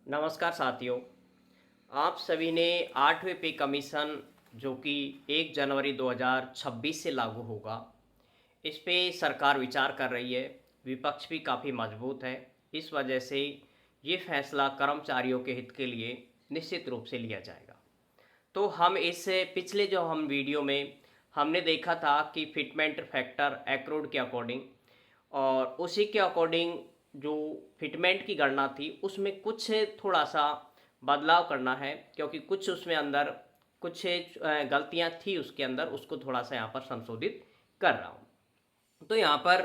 नमस्कार साथियों। आप सभी ने 8वें पे कमीशन जो कि 1 जनवरी 2026 से लागू होगा, इस पे सरकार विचार कर रही है। विपक्ष भी काफ़ी मजबूत है। इस वजह से ये फैसला कर्मचारियों के हित के लिए निश्चित रूप से लिया जाएगा। तो हम इस पिछले जो हम वीडियो में हमने देखा था कि फिटमेंट फैक्टर एक्रोड के अकॉर्डिंग, और उसी के अकॉर्डिंग जो फिटमेंट की गणना थी उसमें कुछ थोड़ा सा बदलाव करना है, क्योंकि कुछ उसमें अंदर कुछ गलतियां थी उसके अंदर, उसको थोड़ा सा यहाँ पर संशोधित कर रहा हूँ। तो यहाँ पर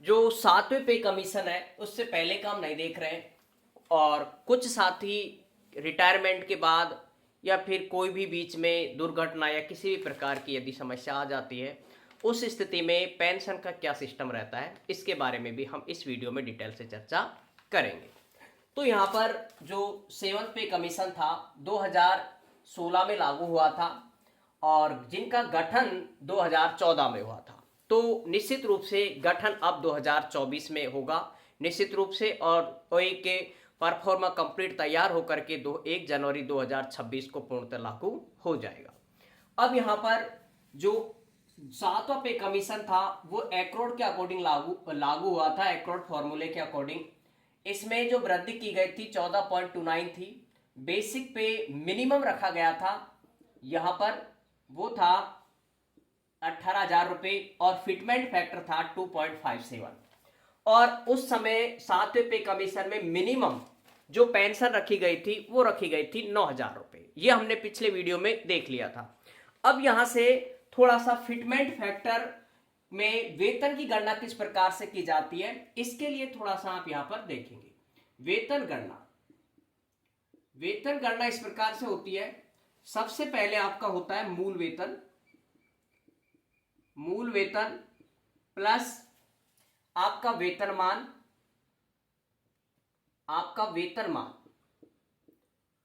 जो 7वें पे कमीशन है उससे पहले का हम नहीं देख रहे हैं, और कुछ साथी रिटायरमेंट के बाद या फिर कोई भी बीच में दुर्घटना या किसी भी प्रकार की यदि समस्या आ जाती है, उस स्थिति में पेंशन का क्या सिस्टम रहता है, इसके बारे में भी हम इस वीडियो में डिटेल से चर्चा करेंगे। तो यहाँ पर जो 7th पे कमीशन था 2016 में लागू हुआ था, और जिनका गठन 2014 में हुआ था। तो निश्चित रूप से गठन अब 2024 में होगा निश्चित रूप से, और वही के परफॉर्मा कंप्लीट तैयार होकर के 1 जनवरी 2026 को पूर्णतः लागू हो जाएगा। अब यहाँ पर जो 7वां पे कमीशन था वो एक्रोड के अकॉर्डिंग लागू हुआ था, एक्रोड फॉर्मूले के अकॉर्डिंग। इसमें जो वृद्धि की गई थी 14.29 थी। बेसिक पे मिनिमम रखा गया था, यहां पर वो था 18,000 रुपए, और फिटमेंट फैक्टर था 2.57। और उस समय 7वें पे कमीशन में मिनिमम जो पेंशन रखी गई थी वो रखी गई थी 9,000 रुपए। ये हमने पिछले वीडियो में देख लिया था। अब यहां से थोड़ा सा फिटमेंट फैक्टर में वेतन की गणना किस प्रकार से की जाती है, इसके लिए थोड़ा सा आप यहां पर देखेंगे। वेतन गणना इस प्रकार से होती है। सबसे पहले आपका होता है मूल वेतन प्लस आपका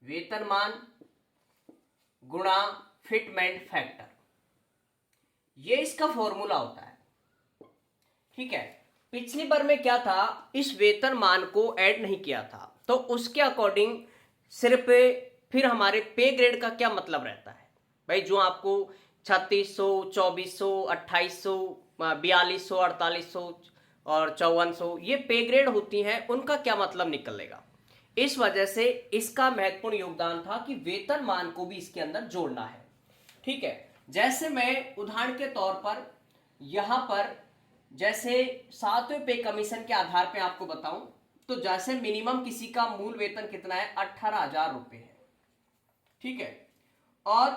वेतनमान गुणा फिटमेंट फैक्टर, ये इसका फॉर्मूला होता है। ठीक है। पिछली बार में क्या था, इस वेतन मान को ऐड नहीं किया था, तो उसके अकॉर्डिंग सिर्फ फिर हमारे पे ग्रेड का क्या मतलब रहता है भाई, जो आपको 3600, 2400, 2800, 4200, 4800 और 5400 ये पे ग्रेड होती हैं, उनका क्या मतलब निकलेगा। इस वजह से इसका महत्वपूर्ण योगदान था कि वेतन मान को भी इसके अंदर जोड़ना है। ठीक है। जैसे मैं उदाहरण के तौर पर यहां पर जैसे 7वें पे कमीशन के आधार पे आपको बताऊं, तो जैसे मिनिमम किसी का मूल वेतन कितना है 18,000 रुपए है। ठीक है। और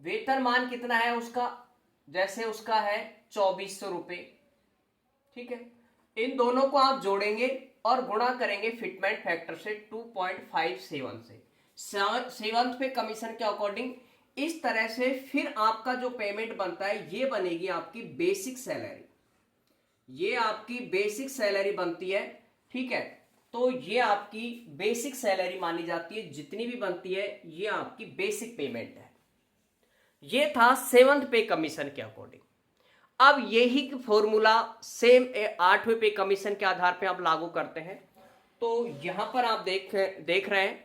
वेतनमान कितना है उसका, जैसे उसका है 2400 रुपए। ठीक है। इन दोनों को आप जोड़ेंगे और गुणा करेंगे फिटमेंट फैक्टर से 2.57 से। 7th पे कमीशन के अकॉर्डिंग इस तरह से फिर आपका जो पेमेंट बनता है ये बनेगी आपकी बेसिक सैलरी। ये आपकी बेसिक सैलरी बनती है। ठीक है। तो ये आपकी बेसिक सैलरी मानी जाती है, जितनी भी बनती है ये आपकी बेसिक पेमेंट है। ये था 7th पे कमीशन के अकॉर्डिंग। अब यही फॉर्मूला सेम 8वें पे कमीशन के आधार पे आप लागू करते हैं। तो यहां पर आप देख रहे हैं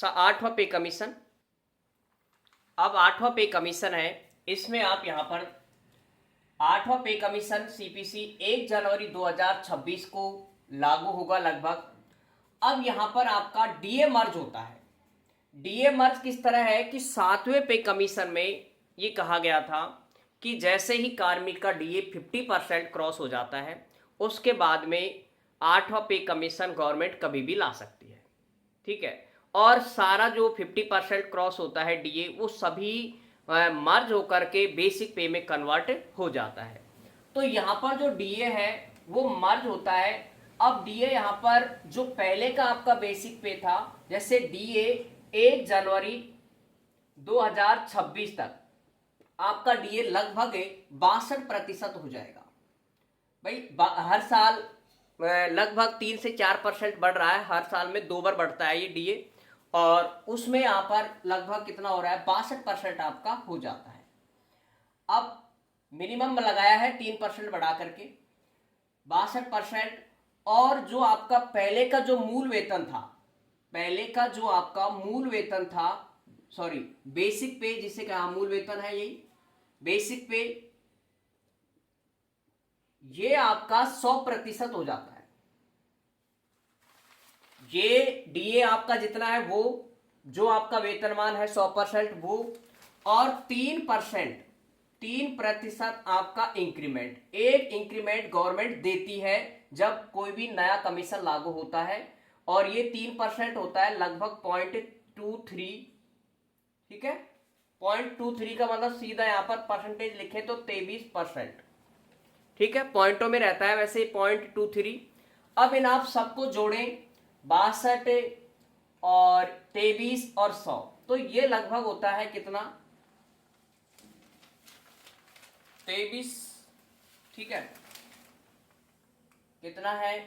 8वां पे कमीशन। अब 8वां पे कमीशन है, इसमें आप यहां पर 8वां पे कमीशन सीपीसी 1 जनवरी 2026 को लागू होगा लगभग। अब यहां पर आपका डीए मर्ज होता है। डीए मर्ज किस तरह है कि 7वें पे कमीशन में ये कहा गया था कि जैसे ही कार्मिक का डीए 50% क्रॉस हो जाता है, उसके बाद में 8वां पे कमीशन गवर्नमेंट कभी भी ला सकती है। ठीक है। और सारा जो 50% क्रॉस होता है डीए, वो सभी मर्ज होकर के बेसिक पे में कन्वर्ट हो जाता है। तो यहाँ पर जो डीए है वो मर्ज होता है। अब डीए यहाँ पर जो पहले का आपका बेसिक पे था, जैसे डीए 1 जनवरी 2026 तक आपका डीए लगभग 62% हो जाएगा। भाई हर साल लगभग 3 से 4% बढ़ रहा है, हर साल में 2 बार बढ़ता है ये डीए, और उसमें यहाँ पर लगभग कितना हो रहा है 62% आपका हो जाता है। अब मिनिमम लगाया है 3% बढ़ा करके 62%, और जो आपका पहले का जो मूल वेतन था पहले का जो आपका मूल वेतन था, सॉरी बेसिक पे, जिसे कहा मूल वेतन है यही बेसिक पे, ये आपका 100% हो जाता है। ये डीए आपका जितना है वो, जो आपका वेतनमान है 100% वो, और 3% आपका इंक्रीमेंट, एक इंक्रीमेंट गवर्नमेंट देती है जब कोई भी नया कमीशन लागू होता है, और ये 3% होता है, लगभग 0.23। ठीक है, 0.23 का मतलब सीधा यहां पर परसेंटेज लिखे तो 23%। ठीक है, पॉइंटों में रहता है वैसे 0.23। अब इन आप सबको जोड़ें, 62 और 23 और 100, तो ये लगभग होता है कितना, 23। ठीक है, कितना है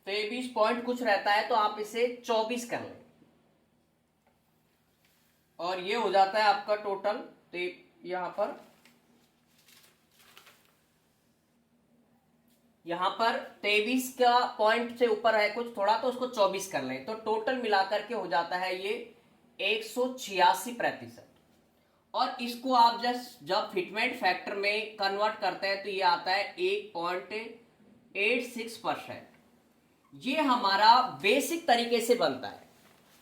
23 पॉइंट कुछ रहता है, तो आप इसे 24 कर लें और ये हो जाता है आपका टोटल। तो यहां पर 23 का पॉइंट से ऊपर है कुछ थोड़ा, तो उसको 24 कर लें, तो टोटल मिलाकर के हो जाता है ये 186%। और इसको आप जब फिटमेंट फैक्टर में कन्वर्ट करते हैं तो ये आता है 1.86%। ये हमारा बेसिक तरीके से बनता है।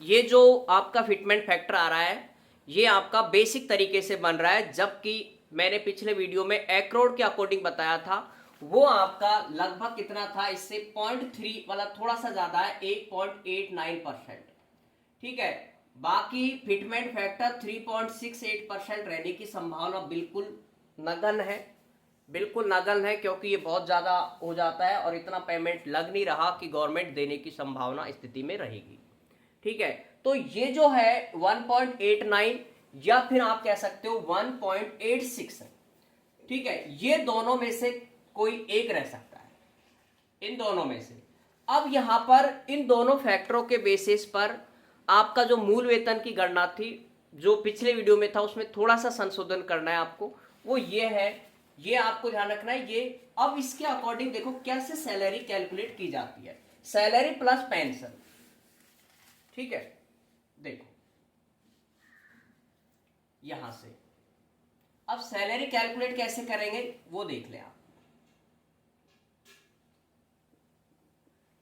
ये जो आपका फिटमेंट फैक्टर आ रहा है ये आपका बेसिक तरीके से बन रहा है, जबकि मैंने पिछले वीडियो में एक्रोड के अकॉर्डिंग बताया था, वो आपका लगभग कितना था, इससे 0.3 वाला थोड़ा सा ज्यादा है, 1.89%। ठीक है, बाकी फिटमेंट फैक्टर 3.68% रहने की संभावना बिल्कुल नगण्य है, बिल्कुल नगण्य है, क्योंकि ये बहुत ज्यादा हो जाता है और इतना पेमेंट लग नहीं रहा कि गवर्नमेंट देने की संभावना स्थिति में रहेगी। ठीक है, तो ये जो है 1.89 या फिर आप कह सकते हो 1.86 है। ठीक है, ये दोनों में से कोई एक रह सकता है, इन दोनों में से। अब यहां पर इन दोनों फैक्टरों के बेसिस पर आपका जो मूल वेतन की गणना थी, जो पिछले वीडियो में था उसमें थोड़ा सा संशोधन करना है आपको, वो ये है, ये आपको ध्यान रखना है। ये अब इसके अकॉर्डिंग देखो कैसे सैलरी कैलकुलेट की जाती है, सैलरी प्लस पेंशन। ठीक है, देखो यहां से अब सैलरी कैलकुलेट कैसे करेंगे वो देख ले आप।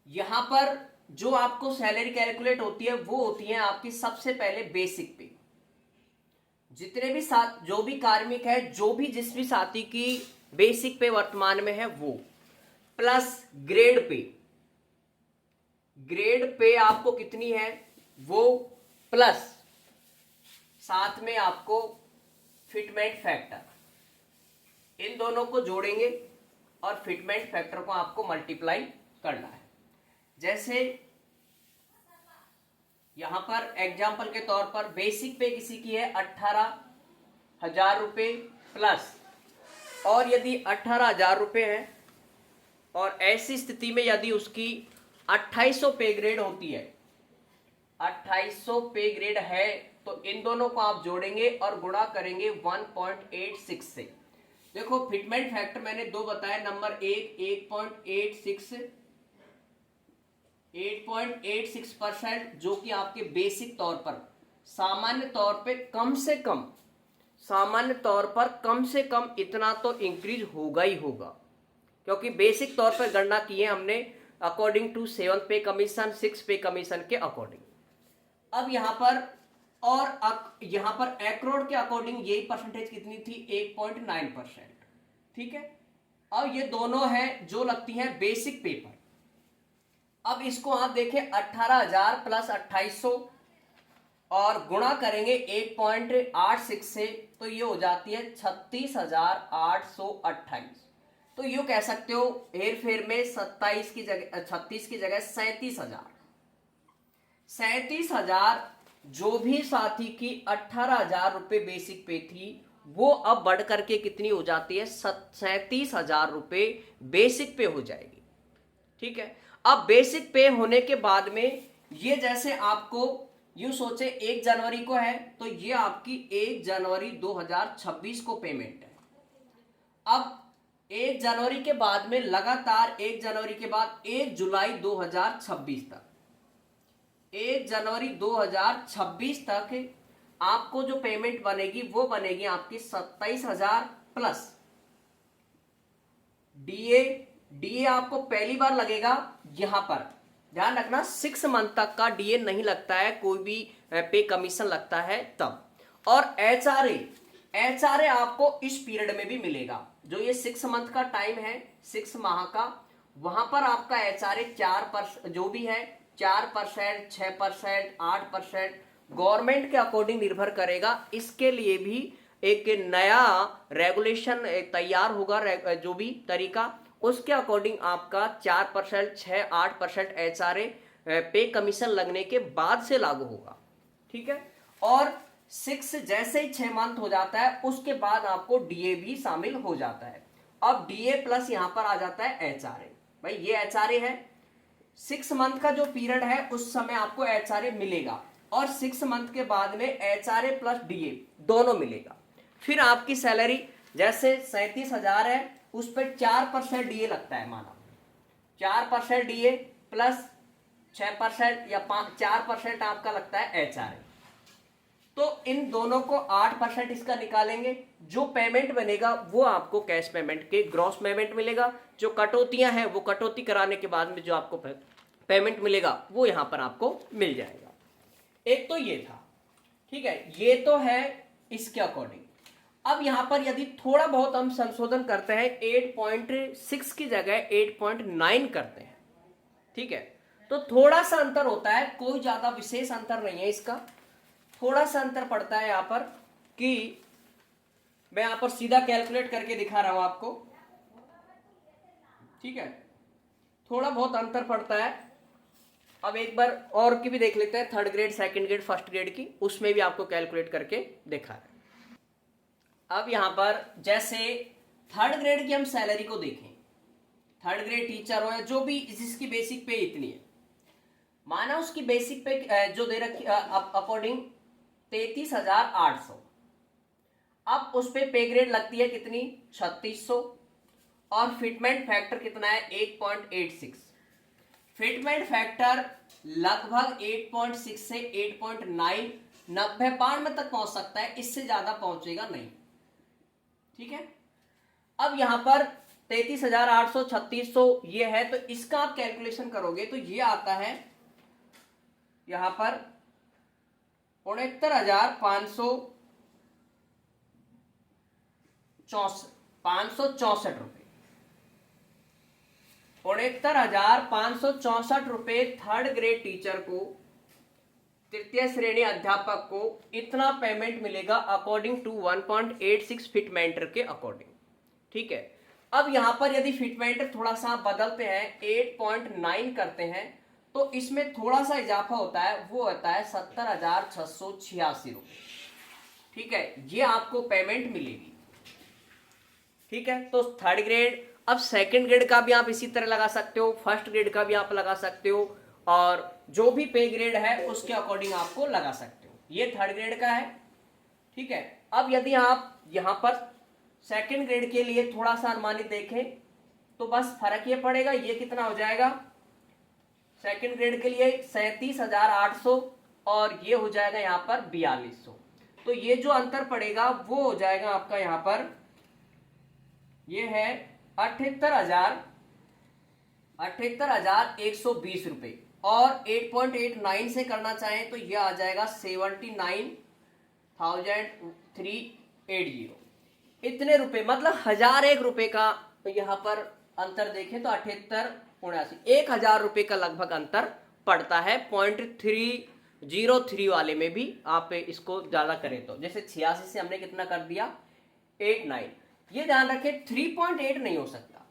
यहां पर जो आपको सैलरी कैलकुलेट होती है वो होती है आपकी सबसे पहले बेसिक पे। जितने भी साथ जो भी कार्मिक है, जो भी जिस भी साथी की बेसिक पे वर्तमान में है वो, plus grade pay, grade pay आपको कितनी है वो, प्लस साथ में आपको फिटमेंट फैक्टर, इन दोनों को जोड़ेंगे और फिटमेंट फैक्टर को आपको मल्टीप्लाई करना है। जैसे यहां पर एग्जाम्पल के तौर पर बेसिक पे किसी की है 18,000 रुपये प्लस, और यदि 18,000 रुपये है और ऐसी स्थिति में यदि उसकी 2800 पे ग्रेड होती है, 2800 पे ग्रेड है, तो इन दोनों को आप जोड़ेंगे और गुणा करेंगे 1.86 से। देखो फिटमेंट फैक्टर मैंने दो बताया, नंबर एक 8.86%, जो कि आपके बेसिक तौर पर सामान्य तौर पे कम से कम, सामान्य तौर पर कम से कम इतना तो इंक्रीज होगा ही होगा, क्योंकि बेसिक तौर पर गणना की है हमने अकॉर्डिंग टू 7th पे कमीशन, 6th पे कमीशन के अकॉर्डिंग। अब यहां पर और यहां पर एक्रोड के अकॉर्डिंग यही परसेंटेज कितनी थी, 1.9%। ठीक है, अब ये दोनों है जो लगती है बेसिक पे पर। अब इसको आप देखें 18,000 प्लस 2800 और गुणा करेंगे 1.86 से, तो ये हो जाती है 36,828। तो यूं कह सकते हो हेर फेर में 27 की जगह 36 की जगह 37,000, 37,000 जो भी साथी की 18,000 रुपए बेसिक पे थी वो अब बढ़ करके कितनी हो जाती है, 37,000 रुपए बेसिक पे हो जाएगी। ठीक है, अब बेसिक पे होने के बाद में ये जैसे आपको यूं सोचे 1 जनवरी को है, तो ये आपकी 1 जनवरी 2026 को पेमेंट है। अब 1 जनवरी के बाद में लगातार 1 जनवरी के बाद 1 जुलाई 2026 तक 1 जनवरी 2026 तक आपको जो पेमेंट बनेगी वो बनेगी आपकी 27,000 प्लस डीए। डीए आपको पहली बार लगेगा, यहां पर ध्यान रखना 6 मंथ तक का डीए नहीं लगता है, कोई भी पे कमीशन लगता है तब। और एचआरए आपको इस पीरियड में भी मिलेगा, जो ये 6 मंथ का टाइम है, 6 माह का, वहां पर आपका एचआरए 4% जो भी है 4%, 6%, 8% गवर्नमेंट के अकॉर्डिंग निर्भर करेगा। इसके लिए भी एक नया रेगुलेशन तैयार होगा, जो भी तरीका उसके अकॉर्डिंग आपका 4%, 6-8% एचआरए पे कमीशन लगने के बाद से लागू होगा। ठीक है, और 6 जैसे ही 6 मंथ हो जाता है उसके बाद आपको डीए भी शामिल हो जाता है। अब डीए प्लस यहां पर आ जाता है एचआरए। भाई ये एचआरए है, 6 मंथ का जो पीरियड है उस समय आपको एचआरए मिलेगा, और 6 मंथ के बाद में एचआरए प्लस डीए दोनों मिलेगा। फिर आपकी सैलरी जैसे 37,000 है, उस पर 4% डीए लगता है, माना 4% डीए प्लस 6% या 4% आपका लगता है एचआरए। तो इन दोनों को 8% इसका निकालेंगे, जो पेमेंट बनेगा वो आपको कैश पेमेंट के ग्रॉस पेमेंट मिलेगा। जो कटौतियां हैं वो कटौती कराने के बाद में जो आपको पेमेंट मिलेगा वो यहां पर आपको मिल जाएगा। एक तो ये था, ठीक है, ये तो है इसके अकॉर्डिंग। अब यहां पर यदि थोड़ा बहुत हम संशोधन करते हैं, 8.6 की जगह 8.9 करते हैं, ठीक है, तो थोड़ा सा अंतर होता है, कोई ज्यादा विशेष अंतर नहीं है इसका, थोड़ा सा अंतर पड़ता है यहां पर, कि मैं यहां पर सीधा कैलकुलेट करके दिखा रहा हूं आपको, ठीक है, थोड़ा बहुत अंतर पड़ता है। अब एक बार और की भी देख लेते हैं, 3rd grade, 2nd grade, 1st grade की, उसमें भी आपको कैलकुलेट करके दिखा है। अब यहां पर जैसे 3rd ग्रेड की हम सैलरी को देखें, 3rd ग्रेड टीचर हो या जो भी, जिसकी बेसिक पे इतनी है, माना उसकी बेसिक पे जो दे रखी अकॉर्डिंग 33,800, अब उस पे ग्रेड लगती है कितनी, 3600, और फिटमेंट फैक्टर कितना है, 8.86। फिटमेंट फैक्टर लगभग 8.6 से 8.9, 90-92 तक पहुंच सकता है, इससे ज्यादा पहुंचेगा नहीं। ठीक है, अब यहां पर 33,800, 3600 ये है, तो इसका आप कैलकुलेशन करोगे तो ये आता है यहां पर 69,564 रुपए, 69,564 रुपए 3rd ग्रेड टीचर को, तृतीय श्रेणी अध्यापक को इतना पेमेंट मिलेगा अकॉर्डिंग टू 1.86 फिटमेंटर के अकॉर्डिंग। ठीक है, अब यहां पर यदि फिटमेंटर थोड़ा सा बदलते हैं, 8.9 करते हैं, तो इसमें थोड़ा सा इजाफा होता है, वो होता है 70,686 रुपए। ठीक है, ये आपको पेमेंट मिलेगी। ठीक है, तो 3rd ग्रेड, अब 2nd ग्रेड का भी आप इसी तरह लगा सकते हो, 1st ग्रेड का भी आप लगा सकते हो, और जो भी पे ग्रेड है उसके अकॉर्डिंग आपको लगा सकते हो। ये 3rd ग्रेड का है। ठीक है, अब यदि आप यहां पर 2nd ग्रेड के लिए थोड़ा सा अनुमानित देखें, तो बस फर्क ये पड़ेगा, ये कितना हो जाएगा 2nd ग्रेड के लिए 37,800, और ये हो जाएगा यहां पर 4200। तो ये जो अंतर पड़ेगा वो हो जाएगा आपका यहां पर, ये है 78,120 रुपए, और 8.89 से करना चाहें तो ये आ जाएगा 79,380। इतने रुपए, मतलब 1,001 रुपए का यहां पर अंतर देखें तो 78-79, 1,000 रुपए का लगभग अंतर पड़ता है। 0.303 वाले में भी आप इसको ज्यादा करें तो, जैसे 86 से हमने कितना कर दिया, 89, ये ध्यान रखें 3.8 नहीं हो सकता,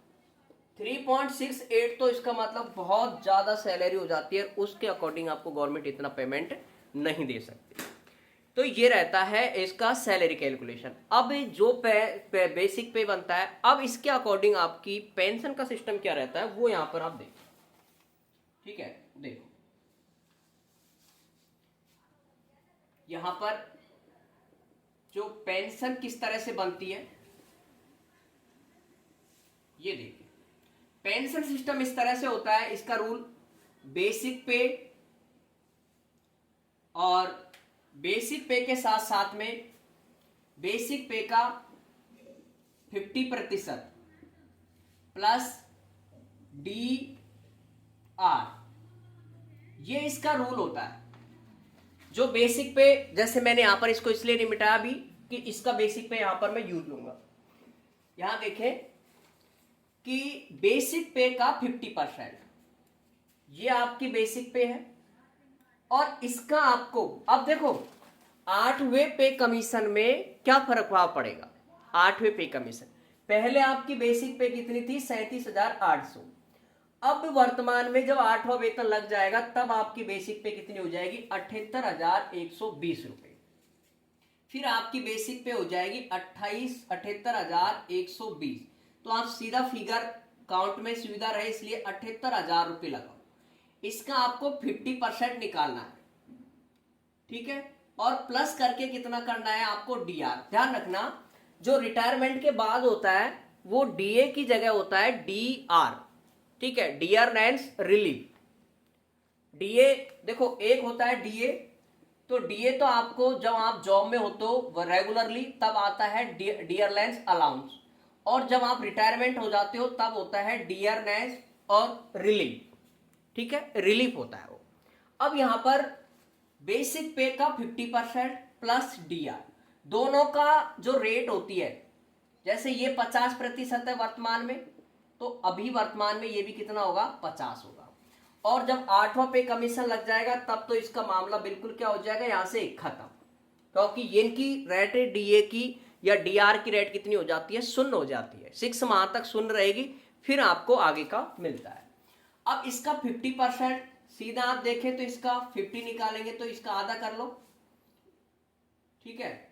3.68 तो इसका मतलब बहुत ज्यादा सैलरी हो जाती है, उसके अकॉर्डिंग आपको गवर्नमेंट इतना पेमेंट नहीं दे सकती। तो ये रहता है इसका सैलरी कैलकुलेशन। अब जो बेसिक पे बनता है, अब इसके अकॉर्डिंग आपकी पेंशन का सिस्टम क्या रहता है वो यहां पर आप देखो। ठीक है, देखो यहां पर जो पेंशन किस तरह से बनती है, ये देखिए, पेंशन सिस्टम इस तरह से होता है, इसका रूल बेसिक पे और बेसिक पे के साथ साथ में बेसिक पे का 50% प्लस DR, ये इसका रूल होता है। जो बेसिक पे, जैसे मैंने यहां पर इसको इसलिए नहीं मिटाया अभी कि इसका बेसिक पे यहां पर मैं यूज लूंगा। यहां देखें कि बेसिक पे का 50% ये आपकी बेसिक पे है, और इसका आपको अब देखो 8वें पे कमीशन में क्या फर्क भाव पड़ेगा। 8वें पे कमीशन पहले आपकी बेसिक पे कितनी थी, 37,800। अब वर्तमान में जब 8वां वेतन लग जाएगा तब आपकी बेसिक पे कितनी हो जाएगी, 78,120 रुपए। फिर आपकी बेसिक पे हो जाएगी 78,120। तो आप सीधा फिगर काउंट में सुविधा रहे इसलिए 78,000 रुपए लगाओ। इसका आपको 50% निकालना है, ठीक है, और प्लस करके कितना करना है आपको DR। ध्यान रखना जो रिटायरमेंट के बाद होता है वो DA की जगह होता है DR, ठीक है, डियरनेस रिलीफ। DA देखो एक होता है DA, तो DA तो आपको जब आप जॉब में होते हो रेगुलरली तब आता है डियरनेस अलाउंस, और जब आप रिटायरमेंट हो जाते हो तब होता है डियरनेस और रिलीफ, ठीक है, रिलीफ होता है वो। अब यहां पर बेसिक पे का 50% प्लस DR, दोनों का जो रेट होती है, जैसे ये 50% है वर्तमान में, तो अभी वर्तमान में ये भी कितना होगा, 50 होगा। और जब 8वां पे कमीशन लग जाएगा तब तो इसका मामला बिल्कुल क्या हो जाएगा, यहां से खत्म, क्योंकि इनकी रेट DA की या DR की रेट कितनी हो जाती है, शून्य हो जाती है। 6 माह तक शून्य रहेगी, फिर आपको आगे का मिलता है। अब इसका 50% सीधा आप देखें तो इसका 50 निकालेंगे तो इसका आधा कर लो, ठीक है,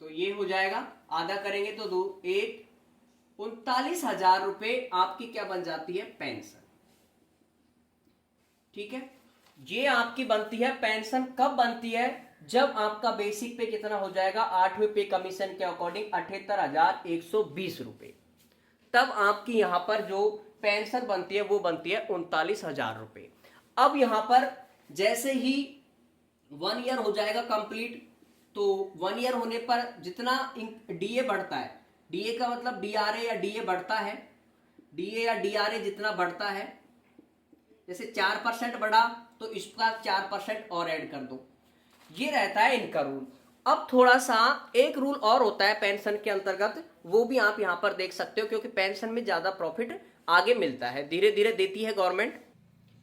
तो ये हो जाएगा, आधा करेंगे तो 2 8 39,000 रुपए आपकी क्या बन जाती है, पेंशन, ठीक है। ये आपकी बनती है पेंशन, कब बनती है, जब आपका बेसिक पे कितना हो जाएगा, 8वें पे कमीशन के अकॉर्डिंग 78,120 रुपए, तब आपकी यहां पर जो पेंशन बनती है वो बनती है 39,000 रुपए। अब यहां पर जैसे ही 1 ईयर हो जाएगा कंप्लीट, तो 1 ईयर होने पर जितना DA बढ़ता है, DA का मतलब DRA या DA बढ़ता है, DA या DRA जितना बढ़ता है, जैसे 4% बढ़ा तो इसका 4% और ऐड कर दो, ये रहता है इनका रूल। अब थोड़ा सा एक रूल और होता है पेंशन के अंतर्गत, वो भी आप यहां पर देख सकते हो, क्योंकि पेंशन में ज्यादा प्रॉफिट आगे मिलता है, धीरे धीरे देती है गवर्नमेंट।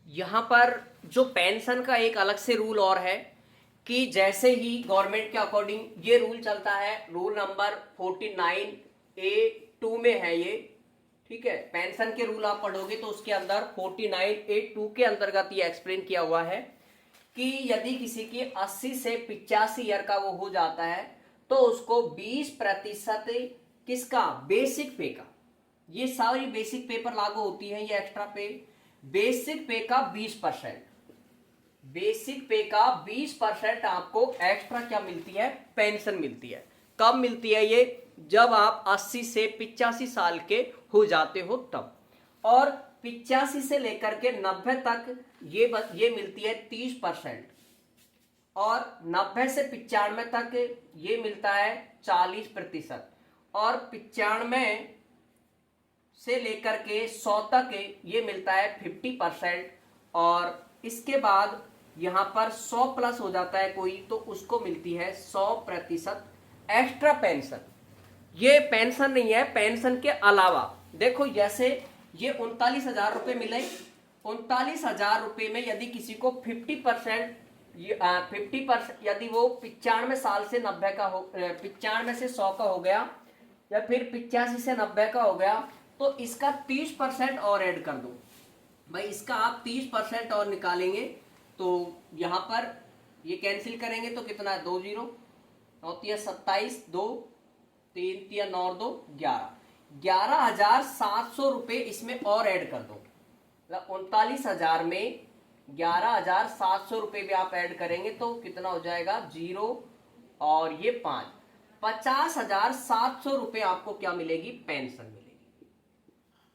यहां पर जो पेंशन का एक अलग से रूल और है कि जैसे ही गवर्नमेंट के अकॉर्डिंग ये रूल चलता है, रूल नंबर 49A2 में है ये, ठीक है, पेंशन के रूल आप पढ़ोगे तो उसके अंदर 49A2 के अंतर्गत ये एक्सप्लेन किया हुआ है कि यदि किसी की 80 से 85 ईयर का वो हो जाता है तो उसको 20% किसका, बेसिक पे का, ये सारी बेसिक पे पर लागू होती है ये एक्स्ट्रा पे, बेसिक पे का 20%, बेसिक पे का 20% आपको एक्स्ट्रा क्या मिलती है, पेंशन मिलती है। कब मिलती है ये, जब आप 80 से 85 साल के हो जाते हो तब, और 85 से लेकर के 90 तक ये मिलती है 30%, और 90 से 95 तक ये मिलता है 40%, और 95 से लेकर के 100 तक ये मिलता है 50%, और इसके बाद यहां पर 100 प्लस हो जाता है कोई तो उसको मिलती है 100% एक्स्ट्रा पेंशन। ये पेंशन नहीं है, पेंशन के अलावा देखो, जैसे ये 39,000 रुपए मिले, 39,000 रुपए में यदि किसी को 50% यदि वो 95 साल से 90 का हो, 95 से 100 का हो गया, या फिर 85 से 90 का हो गया, तो इसका 30% और ऐड कर दो भाई, इसका आप 30% और निकालेंगे तो यहां पर ये कैंसिल करेंगे तो कितना है, 2 0 9 27 2 3 9 2 11, 11,700 रुपए इसमें और ऐड कर दो, 39,000 में 11,700 रुपए भी आप ऐड करेंगे तो कितना हो जाएगा, 0 और ये 5, 50,700 रुपए आपको क्या मिलेगी, पेंशन मिलेगी।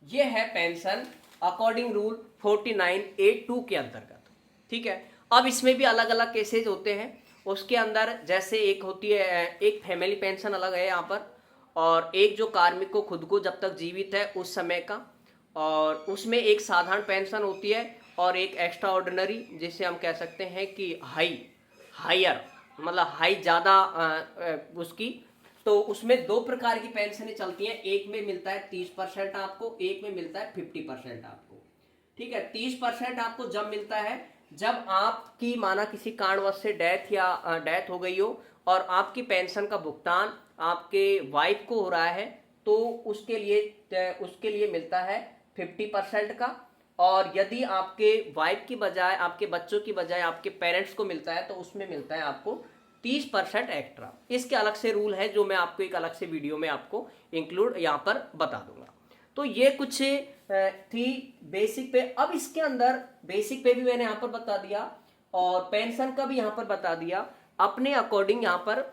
ये है पेंशन। अकॉर्डिंग रूल 49A(2) के अंतर्गत। ठीक है, अब इसमें भी अलग अलग केसेज होते हैं। उसके अंदर जैसे एक होती है, एक फैमिली पेंशन अलग है यहाँ पर, और एक जो कार्मिक को खुद को जब तक जीवित है उस समय का, और उसमें एक साधारण पेंशन होती है और एक एक्स्ट्रा ऑर्डिनरी, जिसे हम कह सकते हैं कि हायर, मतलब हाई ज़्यादा उसकी। तो उसमें दो प्रकार की पेंशनें चलती हैं, एक में मिलता है 30% आपको, एक में मिलता है 50% आपको। ठीक है, 30% आपको जब मिलता है जब आपकी माना किसी कारणवश से डेथ हो गई हो और आपकी पेंशन का भुगतान आपके वाइफ को हो रहा है, तो उसके लिए मिलता है 50% का। और यदि आपके वाइफ की बजाय, आपके बच्चों की बजाय आपके पेरेंट्स को मिलता है, तो उसमें मिलता है आपको 30% एक्स्ट्रा। इसके अलग से रूल है जो मैं आपको एक अलग से वीडियो में आपको इंक्लूड यहाँ पर बता दूंगा। तो ये कुछ थी बेसिक पे। अब इसके अंदर बेसिक पे भी मैंने यहाँ पर बता दिया और पेंशन का भी यहाँ पर बता दिया अपने अकॉर्डिंग। यहाँ पर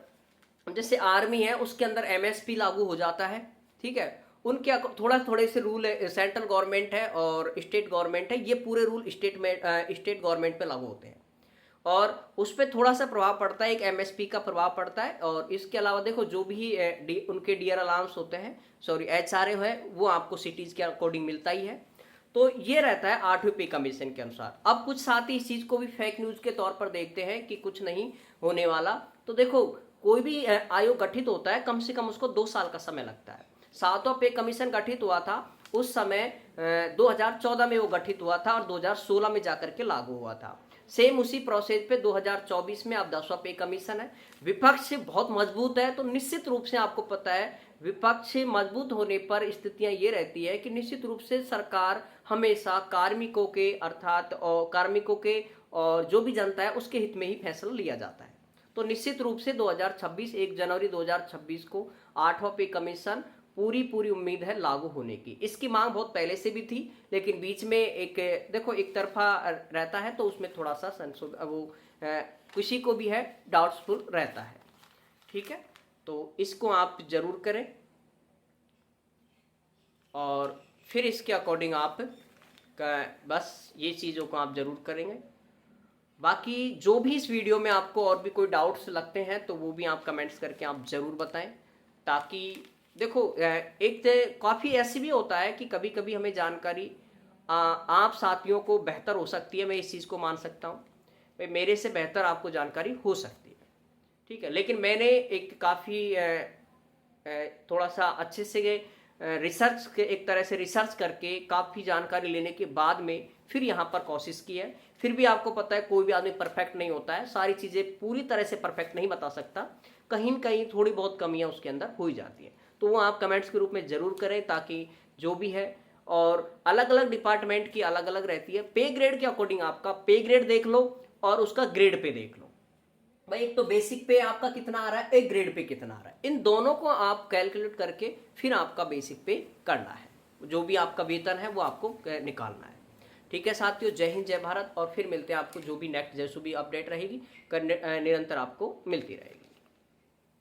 जैसे आर्मी है उसके अंदर MSP लागू हो जाता है। ठीक है, उनके थोड़े से रूल है, सेंट्रल गवर्नमेंट है और स्टेट गवर्नमेंट है, ये पूरे रूल स्टेट गवर्नमेंट पे लागू होते हैं और उस पर थोड़ा सा प्रभाव पड़ता है, एक MSP का प्रभाव पड़ता है। और इसके अलावा देखो जो भी उनके डियर अलाउंस होते हैं, सॉरी HRA है, वो आपको सिटीज के अकॉर्डिंग मिलता ही है। तो ये रहता है 8वें पे कमीशन के अनुसार। अब कुछ साथ ही इस चीज को भी फेक न्यूज के तौर पर देखते हैं कि कुछ नहीं होने वाला। तो देखो कोई भी आयोग गठित होता है, कम से कम उसको 2 साल का समय लगता है। 7वां पे कमीशन गठित हुआ था उस समय 2014 में वो गठित हुआ था और 2016 में जाकर के लागू हुआ था। सेम उसी प्रोसेस पे 2024 में अब 10वां पे कमीशन है। विपक्ष बहुत मजबूत है, तो निश्चित रूप से आपको पता है विपक्ष मजबूत होने पर स्थितियां ये रहती है कि निश्चित रूप से सरकार हमेशा कार्मिकों के, अर्थात कार्मिकों के और जो भी जनता है उसके हित में ही फैसला लिया जाता है। तो निश्चित रूप से 1 जनवरी 2026 को 8वां पे कमीशन पूरी उम्मीद है लागू होने की। इसकी मांग बहुत पहले से भी थी, लेकिन बीच में एक देखो एक तरफा रहता है, तो उसमें थोड़ा सा किसी को भी है डाउटफुल रहता है। ठीक है, तो इसको आप जरूर करें और फिर इसके अकॉर्डिंग आप बस ये चीज़ों को आप जरूर करेंगे। बाकी जो भी इस वीडियो में आपको और भी कोई डाउट्स लगते हैं तो वो भी आप कमेंट्स करके आप जरूर बताएं, ताकि देखो एक काफ़ी ऐसी भी होता है कि कभी कभी हमें जानकारी आप साथियों को बेहतर हो सकती है, मैं इस चीज़ को मान सकता हूँ, भाई मेरे से बेहतर आपको जानकारी हो सकती है। ठीक है, लेकिन मैंने एक काफ़ी थोड़ा सा अच्छे से रिसर्च के, एक तरह से रिसर्च करके काफ़ी जानकारी लेने के बाद में फिर यहाँ पर कोशिश की है। फिर भी आपको पता है कोई भी आदमी परफेक्ट नहीं होता है, सारी चीज़ें पूरी तरह से परफेक्ट नहीं बता सकता, कहीं न कहीं थोड़ी बहुत कमियाँ उसके अंदर हो ही जाती हैं। तो वो आप कमेंट्स के रूप में ज़रूर करें, ताकि जो भी है, और अलग अलग डिपार्टमेंट की अलग अलग रहती है। पे ग्रेड के अकॉर्डिंग आपका पे ग्रेड देख लो और उसका ग्रेड पे देख लो, भाई एक तो बेसिक पे आपका कितना आ रहा है, एक ग्रेड पे कितना आ रहा है, इन दोनों को आप कैलकुलेट करके फिर आपका बेसिक पे करना है, जो भी आपका वेतन है वो आपको निकालना है। ठीक है साथियों, जय हिंद जय भारत, और फिर मिलते हैं आपको जो भी नेक्स्ट जैसे भी अपडेट रहेगी निरंतर आपको मिलती रहेगी।